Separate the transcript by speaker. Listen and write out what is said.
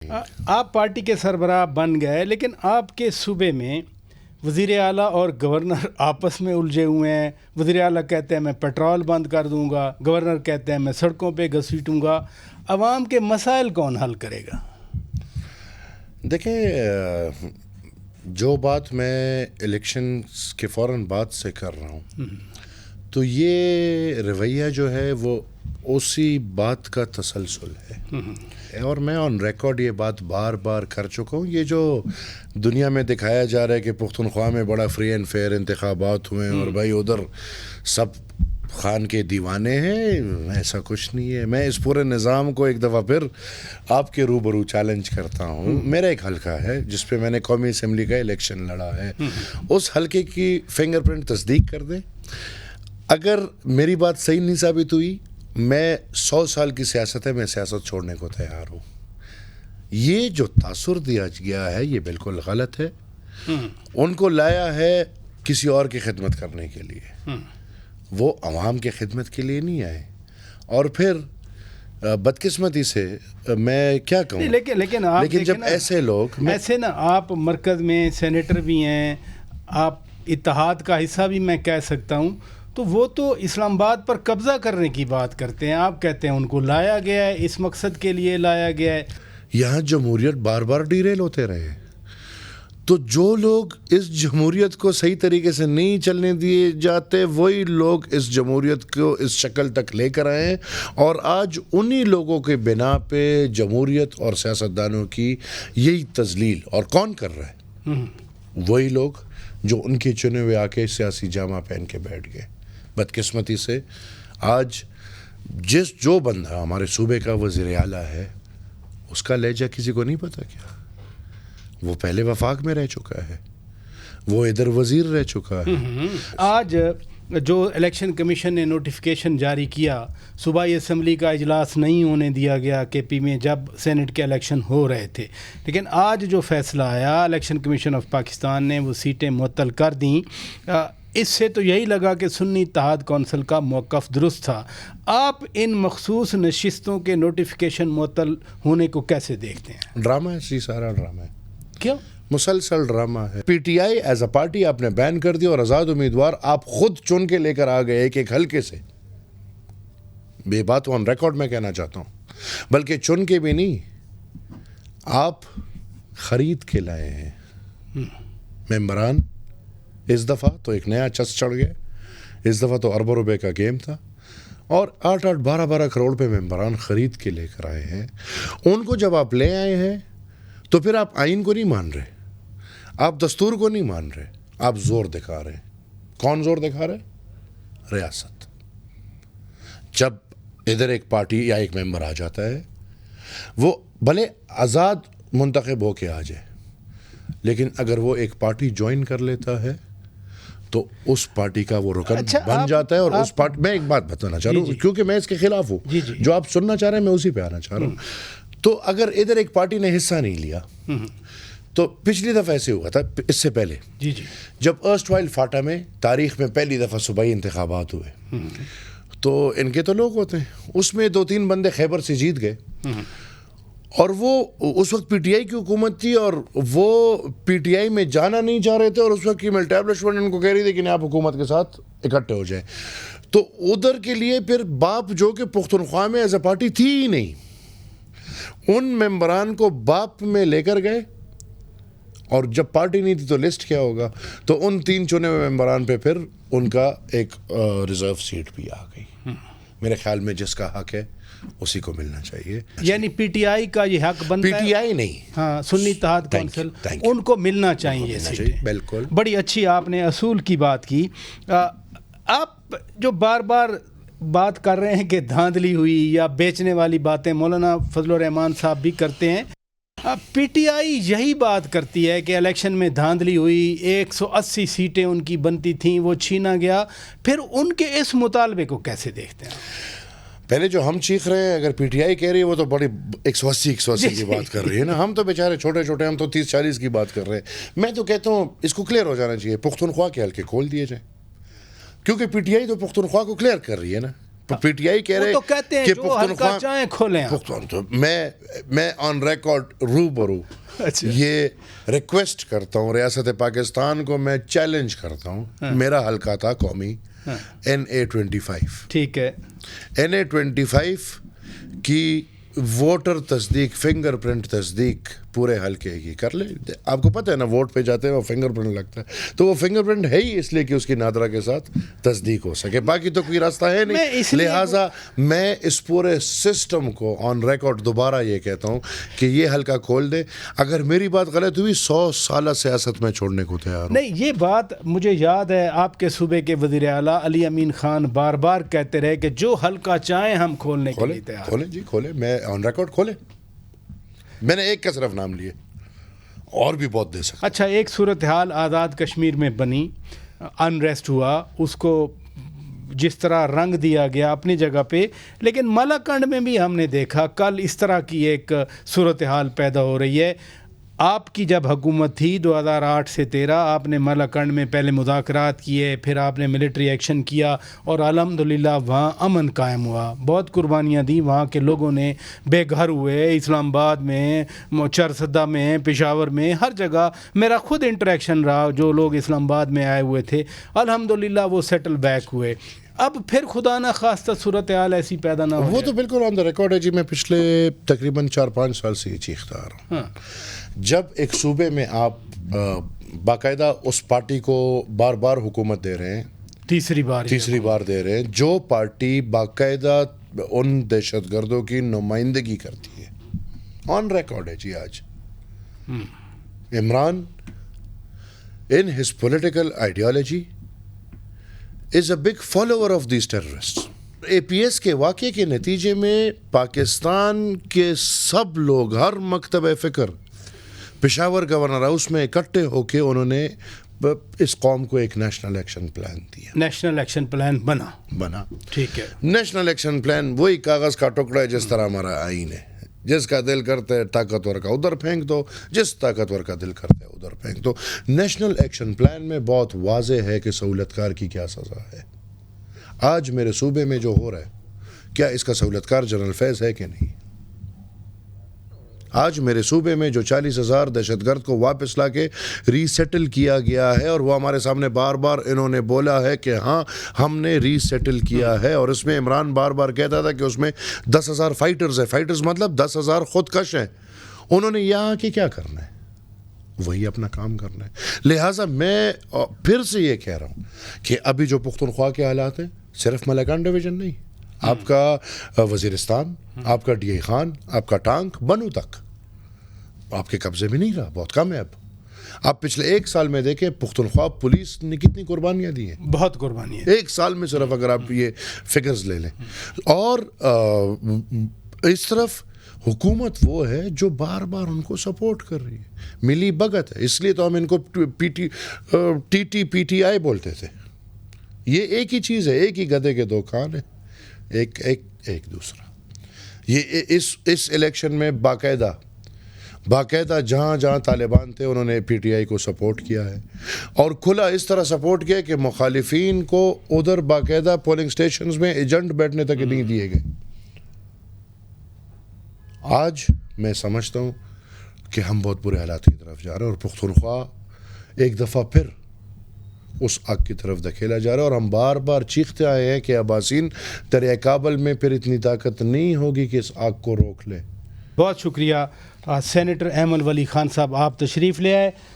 Speaker 1: آپ پارٹی کے سربراہ بن گئے، لیکن آپ کے صوبے میں وزیر اعلیٰ اور گورنر آپس میں الجھے ہوئے ہیں. وزیر اعلیٰ کہتے ہیں میں پیٹرول بند کر دوں گا، گورنر کہتے ہیں میں سڑکوں پہ گھسیٹوں گا. عوام کے مسائل کون حل کرے گا؟
Speaker 2: دیکھیں، جو بات میں الیکشنز کے فوراً بعد سے کر رہا ہوں تو یہ رویہ جو ہے وہ اسی بات کا تسلسل ہے، اور میں آن ریکارڈ یہ بات بار بار کر چکا ہوں. یہ جو دنیا میں دکھایا جا رہا ہے کہ پختونخوا میں بڑا فری اینڈ فیئر انتخابات ہوئے اور بھائی ادھر سب خان کے دیوانے ہیں، ایسا کچھ نہیں ہے. میں اس پورے نظام کو ایک دفعہ پھر آپ کے روبرو چیلنج کرتا ہوں. میرا ایک حلقہ ہے جس پہ میں نے قومی اسمبلی کا الیکشن لڑا ہے، اس حلقے کی فنگر پرنٹ تصدیق کر دیں. اگر میری بات صحیح نہیں ثابت ہوئی، میں 100 سال کی سیاست ہے، میں سیاست چھوڑنے کو تیار ہوں. یہ جو تاثر دیا گیا ہے یہ بالکل غلط ہے. ان کو لایا ہے کسی اور کی خدمت کرنے کے لیے، وہ عوام کی خدمت کے لیے نہیں آئے. اور پھر بدقسمتی سے میں کیا کہوں، لیکن جب ایسے لوگ
Speaker 1: ایسے نا، آپ مرکز میں سینیٹر بھی ہیں، آپ اتحاد کا حصہ بھی میں کہہ سکتا ہوں، تو وہ تو اسلام آباد پر قبضہ کرنے کی بات کرتے ہیں. آپ کہتے ہیں ان کو لایا گیا ہے، اس مقصد کے لیے لایا گیا ہے.
Speaker 2: یہاں جمہوریت بار بار ڈیریل ہوتے رہے، تو جو لوگ اس جمہوریت کو صحیح طریقے سے نہیں چلنے دیے جاتے وہی لوگ اس جمہوریت کو اس شکل تک لے کر آئے ہیں. اور آج انہی لوگوں کے بنا پہ جمہوریت اور سیاستدانوں کی یہی تذلیل. اور کون کر رہا ہے؟ وہی لوگ جو ان کے چنے ہوئے آ کے سیاسی جامہ پہن کے بیٹھ گئے. بدقسمتی سے آج جو بندہ ہمارے صوبے کا وزیر اعلیٰ ہے اس کا لہجہ کسی کو نہیں پتا. کیا وہ پہلے وفاق میں رہ چکا ہے، وہ ادھر وزیر رہ چکا ہے.
Speaker 1: آج جو الیکشن کمیشن نے نوٹیفیکیشن جاری کیا، صوبائی اسمبلی کا اجلاس نہیں ہونے دیا گیا کے پی میں جب سینٹ کے الیکشن ہو رہے تھے، لیکن آج جو فیصلہ آیا الیکشن کمیشن آف پاکستان نے وہ سیٹیں معطل کر دیں. اس سے تو یہی لگا کہ سنی اتحاد کونسل کا موقف درست تھا. آپ ان مخصوص نشستوں کے نوٹیفیکیشن معطل ہونے کو کیسے دیکھتے ہیں؟
Speaker 2: ڈرامہ ہے، سی سارا ڈرامہ ہے.
Speaker 1: کیا؟
Speaker 2: مسلسل ڈرامہ ہے. P T I as a party آپ نے بین کر دی اور آزاد امیدوار آپ خود چن کے لے کر آ گئے ایک حلقے سے. یہ بات آن ریکارڈ میں کہنا چاہتا ہوں، بلکہ چن کے بھی نہیں، آپ خرید کے لائے ہیں ممبران. اس دفعہ تو ایک نیا چس چڑھ گیا، اس دفعہ تو اربوں روپے کا گیم تھا اور 8-8 12-12 کروڑ پہ ممبران خرید کے لے کر آئے ہیں. ان کو جب آپ لے آئے ہیں تو پھر آپ آئین کو نہیں مان رہے، آپ دستور کو نہیں مان رہے، آپ زور دکھا رہے ہیں. کون زور دکھا رہے؟ ریاست. جب ادھر ایک پارٹی یا ایک ممبر آ جاتا ہے، وہ بھلے آزاد منتخب ہو کے آ جائے، لیکن اگر وہ ایک پارٹی جوائن کر لیتا ہے تو اس پارٹی کا وہ رکن بن جاتا ہے. اور اس پارٹی میں ایک بات بتانا چاہ رہا ہوں کیونکہ میں اس کے خلاف ہوں، جو آپ سننا چاہ رہے ہیں میں اسی پہ آنا چاہ رہا ہوں. تو اگر ادھر ایک پارٹی نے حصہ نہیں لیا تو پچھلی دفعہ ایسے ہوا تھا، اس سے پہلے جب ارسٹ وائل فاٹا میں تاریخ میں پہلی دفعہ صوبائی انتخابات ہوئے تو ان کے تو لوگ ہوتے ہیں، اس میں 2-3 بندے خیبر سے جیت گئے. اور وہ اس وقت پی ٹی آئی کی حکومت تھی اور وہ پی ٹی آئی میں جانا نہیں چاہ رہے تھے، اور اس وقت کی اسٹیبلشمنٹ ان کو کہہ رہی تھی کہ آپ حکومت کے ساتھ اکٹھے ہو جائیں. تو ادھر کے لیے پھر باپ جو کہ پختونخوا میں ایز اے پارٹی تھی ہی نہیں، ان ممبران کو باپ میں لے کر گئے. اور جب پارٹی نہیں تھی تو لسٹ کیا ہوگا، تو ان 3 چنے ہوئے ممبران پہ پھر ان کا ایک ریزرو سیٹ بھی آ گئی. میرے خیال میں جس کا حق ہے اسی کو ملنا چاہیے.
Speaker 1: یعنی پی ٹی آئی کا یہ حق بنتا ہے،
Speaker 2: پی ٹی آئی نہیں،
Speaker 1: ہاں سنی اتحاد کونسل، ان کو ملنا چاہیے.
Speaker 2: بالکل.
Speaker 1: بڑی اچھی آپ نے اصول کی بات کی. آپ جو بار بار بات کر رہے ہیں کہ دھاندلی ہوئی یا بیچنے والی باتیں مولانا فضل الرحمان صاحب بھی کرتے ہیں، پی ٹی آئی یہی بات کرتی ہے کہ الیکشن میں دھاندلی ہوئی، 180 سیٹیں ان کی بنتی تھیں، وہ چھینا گیا. پھر ان کے اس مطالبے کو کیسے دیکھتے ہیں؟
Speaker 2: پہلے جو ہم چیخ رہے ہیں، اگر پی ٹی آئی کہہ رہی ہے وہ تو بڑی 180 کی بات کر رہی ہے نا. ہم تو بیچارے چھوٹے چھوٹے، ہم تو 30-40 کی بات کر رہے ہیں. میں تو کہتا ہوں اس کو کلیئر ہو جانا چاہیے، پختونخوا کے حلقے کھول دیے جائیں، کیونکہ پی ٹی آئی تو پختونخوا کو کلیئر کر رہی ہے نا. پی ٹی آئی کہہ رہے
Speaker 1: تو کہتے ہیں
Speaker 2: کہ
Speaker 1: جو حلقہ چاہیں کھولیں آپ.
Speaker 2: تو میں آن ریکارڈ روبرو یہ ریکویسٹ کرتا ہوں ریاست پاکستان کو, میں چیلنج کرتا ہوں. میرا حلقہ تھا قومی NA-25.
Speaker 1: ٹھیک ہے.
Speaker 2: NA-25 کی ووٹر تصدیق, فنگر پرنٹ تصدیق پورے حلقے کی کر لے. آپ کو پتہ ہے نا, ووٹ پہ جاتے ہیں وہ فنگر پرنٹ لگتا ہے, تو وہ فنگر پرنٹ ہے ہی اس لیے کہ اس کی نادرا کے ساتھ تصدیق ہو سکے, باقی تو کوئی راستہ ہے نہیں. لہٰذا میں اس پورے سسٹم کو آن ریکارڈ دوبارہ یہ کہتا ہوں کہ یہ حلقہ کھول دے. اگر میری بات غلط ہوئی 100 سالہ سیاست میں چھوڑنے کو تیار ہوں.
Speaker 1: نہیں, یہ بات مجھے یاد ہے آپ کے صوبے کے وزیر اعلیٰ علی امین خان بار بار کہتے رہے کہ جو حلقہ چاہیں ہم کھولنے کے لیے تیار.
Speaker 2: کھولیں جی, کھولیں, میں آن ریکارڈ کھولیں. میں نے ایک کا صرف نام لیے, اور بھی بہت دے سکتا.
Speaker 1: اچھا, ایک صورتحال آزاد کشمیر میں بنی, انریسٹ ہوا, اس کو جس طرح رنگ دیا گیا اپنی جگہ پہ, لیکن ملاکنڈ میں بھی ہم نے دیکھا کل اس طرح کی ایک صورتحال پیدا ہو رہی ہے. آپ کی جب حکومت تھی 2008 سے 13, آپ نے ملاکنڈ میں پہلے مذاکرات کیے, پھر آپ نے ملٹری ایکشن کیا, اور الحمدللہ وہاں امن قائم ہوا. بہت قربانیاں دی, وہاں کے لوگوں نے بے گھر ہوئے, اسلام آباد میں, چرسدہ میں, پشاور میں, ہر جگہ میرا خود انٹریکشن رہا. جو لوگ اسلام آباد میں آئے ہوئے تھے الحمدللہ وہ سیٹل بیک ہوئے. اب پھر خدا نہ خواستہ صورتحال ایسی پیدا نہ ہو.
Speaker 2: وہ تو بالکل آن دا ریکارڈ ہے جی. میں پچھلے تقریباً 4-5 سال سے یہ چیختا آ رہا ہوں. جب ایک صوبے میں آپ باقاعدہ اس پارٹی کو بار بار حکومت دے رہے ہیں, تیسری بار دے رہے ہیں, جو پارٹی باقاعدہ ان دہشت گردوں کی نمائندگی کرتی ہے, آن ریکارڈ ہے جی. آج Imran in his political ideology is a big follower of these terrorists. APS کے واقعے کے نتیجے میں پاکستان کے سب لوگ, ہر مکتب فکر, پشاور گورنر ہاؤس میں اکٹھے ہو کے انہوں نے اس قوم کو ایک نیشنل ایکشن پلان دیا.
Speaker 1: نیشنل ایکشن پلان بنا. ٹھیک ہے. نیشنل
Speaker 2: ایکشن پلان وہی کاغذ کا ٹکڑا ہے جس طرح ہمارا آئین ہے. جس کا دل کرتا ہے طاقتور کا ادھر پھینک دو, جس طاقتور کا دل کرتا ہے ادھر پھینک دو. نیشنل ایکشن پلان میں بہت واضح ہے کہ سہولت کار کی کیا سزا ہے. آج میرے صوبے میں جو ہو رہا ہے, کیا اس کا سہولت کار جنرل فیض ہے کہ نہیں؟ آج میرے صوبے میں جو 40,000 دہشت گرد کو واپس لا کے ری سیٹل کیا گیا ہے, اور وہ ہمارے سامنے بار بار انہوں نے بولا ہے کہ ہاں ہم نے ری سیٹل کیا ہے, اور اس میں عمران بار بار کہتا تھا کہ اس میں 10,000 فائٹرز ہیں. فائٹرز مطلب 10,000 خودکش ہیں. انہوں نے یہاں کے کیا کرنا ہے؟ وہی اپنا کام کرنا ہے. لہٰذا میں پھر سے یہ کہہ رہا ہوں کہ ابھی جو پختونخوا کے حالات ہیں, صرف ملاکنڈ ڈویژن نہیں, آپ کا وزیرستان, آپ کا ڈی خان, آپ کا ٹانک, بنو تک آپ کے قبضے میں نہیں رہا, بہت کم ہے. اب آپ پچھلے 1 سال میں دیکھیں پختونخوا پولیس نے کتنی قربانیاں دی ہیں.
Speaker 1: بہت قربانیاں
Speaker 2: 1 سال میں, صرف اگر آپ یہ فگرز لے لیں. اور اس طرف حکومت وہ ہے جو بار بار ان کو سپورٹ کر رہی ہے, ملی بھگت ہے. اس لیے تو ہم ان کو PTI بولتے تھے. یہ ایک ہی چیز ہے, ایک ہی گدھے کے 2 کان ہیں, ایک دوسرا. یہ اس الیکشن میں باقاعدہ جہاں طالبان تھے انہوں نے PTI کو سپورٹ کیا ہے, اور کھلا اس طرح سپورٹ کیا کہ مخالفین کو ادھر باقاعدہ پولنگ سٹیشنز میں ایجنٹ بیٹھنے تک نہیں دیے گئے. آج میں سمجھتا ہوں کہ ہم بہت برے حالات کی طرف جا رہے ہیں, اور پختونخوا ایک دفعہ پھر اس آگ کی طرف دھکیلا جا رہا ہے. اور ہم بار بار چیختے آئے ہیں کہ اباسین دریائے کابل میں پھر اتنی طاقت نہیں ہوگی کہ اس آگ کو روک لے.
Speaker 1: بہت شکریہ سینیٹر ایمن ولی خان صاحب, آپ تشریف لے آئے.